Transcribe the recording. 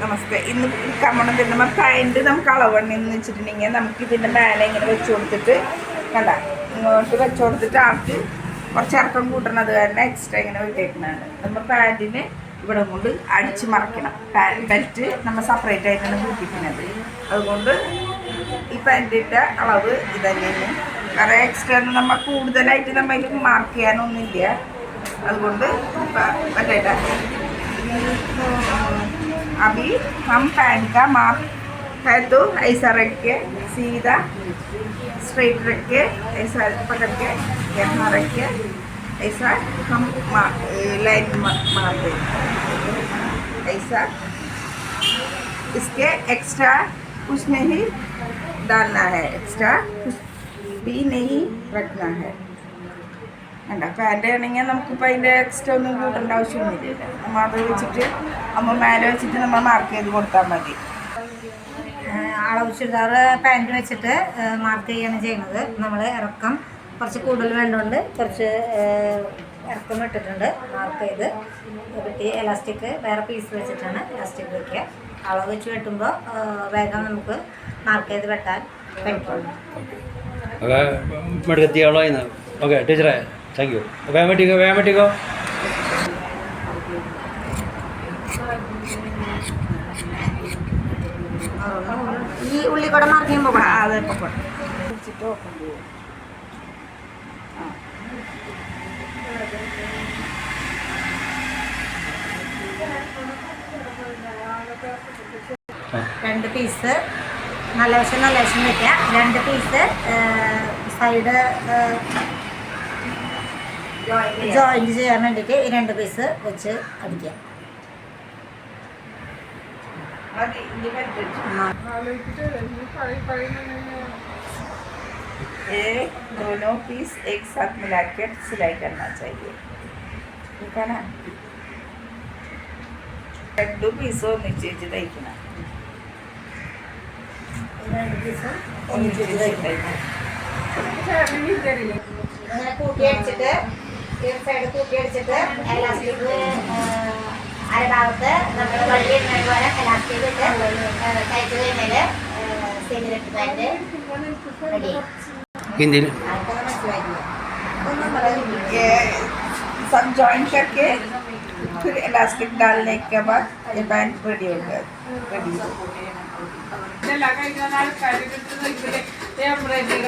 നമസ്തേ. ഇന്ന് കമ്മണം നമ്മൾ പാൻറ്റ് നമുക്ക് അളവണ്ണെന്ന് വെച്ചിട്ടുണ്ടെങ്കിൽ നമുക്ക് ഇതിൻ്റെ മേലെ ഇങ്ങനെ വെച്ച് കൊടുത്തിട്ട് കണ്ട ഇങ്ങോട്ട് വെച്ച് കൊടുത്തിട്ട് ആൾക്ക് കുറച്ച് ഇറക്കം കൂട്ടണത് കാരണം എക്സ്ട്രാ ഇങ്ങനെ വിട്ടേക്കുന്നതാണ്. നമ്മൾ പാൻറ്റിന് ഇവിടെ കൊണ്ട് അടിച്ച് മറയ്ക്കണം. ബെൽറ്റ് നമ്മൾ സെപ്പറേറ്റ് ആയിട്ടാണ് കൂട്ടിക്കുന്നത്. അതുകൊണ്ട് ഈ പാൻറ്റിൻ്റെ അളവ് ഇത് തന്നെയാണ്. കാരണം എക്സ്ട്രാ നമ്മൾ കൂടുതലായിട്ട് നമ്മൾ മാർക്ക് ചെയ്യാനൊന്നുമില്ല. അതുകൊണ്ട് മറ്റേ अभी हम पैंट का माप है तो ऐसा रख के सीधा स्ट्रेट रख के ऐसा पकड़ के यहाँ रख के ऐसा हम लाइन मारते ऐसा. इसके एक्स्ट्रा कुछ नहीं डालना है, एक्स्ट्रा कुछ भी नहीं रखना है. അല്ല പാൻറ്റ് ആണെങ്കിൽ നമുക്കിപ്പോൾ അതിൻ്റെ എക്സ്ട്രാ ഒന്നും കൂട്ടേണ്ട ആവശ്യമൊന്നുമില്ല. നമ്മൾ അത് വെച്ചിട്ട് നമ്മൾ മേലെ വെച്ചിട്ട് നമ്മൾ മാർക്ക് ചെയ്ത് കൊടുത്താൽ മതി. അളവ് ചുരിദാർ പാൻറ്റ് വെച്ചിട്ട് മാർക്ക് ചെയ്യാണ് ചെയ്യുന്നത്. നമ്മൾ ഇറക്കം കുറച്ച് കൂടുതൽ വേണ്ടതുകൊണ്ട് കുറച്ച് ഇറക്കം ഇട്ടിട്ടുണ്ട്. മാർക്ക് ചെയ്ത് വെട്ടി എലാസ്റ്റിക് വേറെ പീസ് വെച്ചിട്ടാണ് എലാസ്റ്റിക് വയ്ക്കുക. അളവ് വെച്ച് വെട്ടുമ്പോൾ വേഗം നമുക്ക് മാർക്ക് ചെയ്ത് വെട്ടാൻ പറ്റുള്ളൂ. ഓക്കെ ടീച്ചറെ, താങ്ക് യു. വേഗം വെട്ടിക്കോ. ഈ ഉള്ളി കൂടെ മാർക്ക് ചെയ്യുമ്പോൾ അതെപ്പോൾ വെച്ചിട്ട് ഓപ്പൺ ചെയ്യും. രണ്ട് പീസ് നല്ല വശം വയ്ക്കുക. രണ്ട് പീസ് സൈഡ് ജോയിൻറ്റ് ചെയ്യാൻ വേണ്ടിയിട്ട് ഈ രണ്ട് പീസ് വെച്ച് അടിക്കുക. दोनों पीस एक साथ मिला के सिलाई करना चाहिए. ठीक है ना. രണ്ട് പീസ് ഒന്നിച്ച് വെച്ച് തയ്ക്കണം. ഒന്നിച്ച് വെച്ച് തയ്ക്കണം. കൂട്ടി അടിച്ചിട്ട് ഈ സൈഡ് കൂട്ടി അടിച്ചിട്ട് എലാസ്റ്റിക് അരഭാഗത്ത് നമ്മൾ വള്ളി ഇടുന്നതിന് പോലെ എലാസ്റ്റിക് ഇട്ട് തയ്ച്ച് കഴിഞ്ഞാൽ സിഗരറ്റ് പാൻറ്റ് റെഡി. हिंदी सब जॉइन करके फिर इलास्टिक डालने के बाद ये बैंड रेडी हो गया. എംബ്രോയിഡറി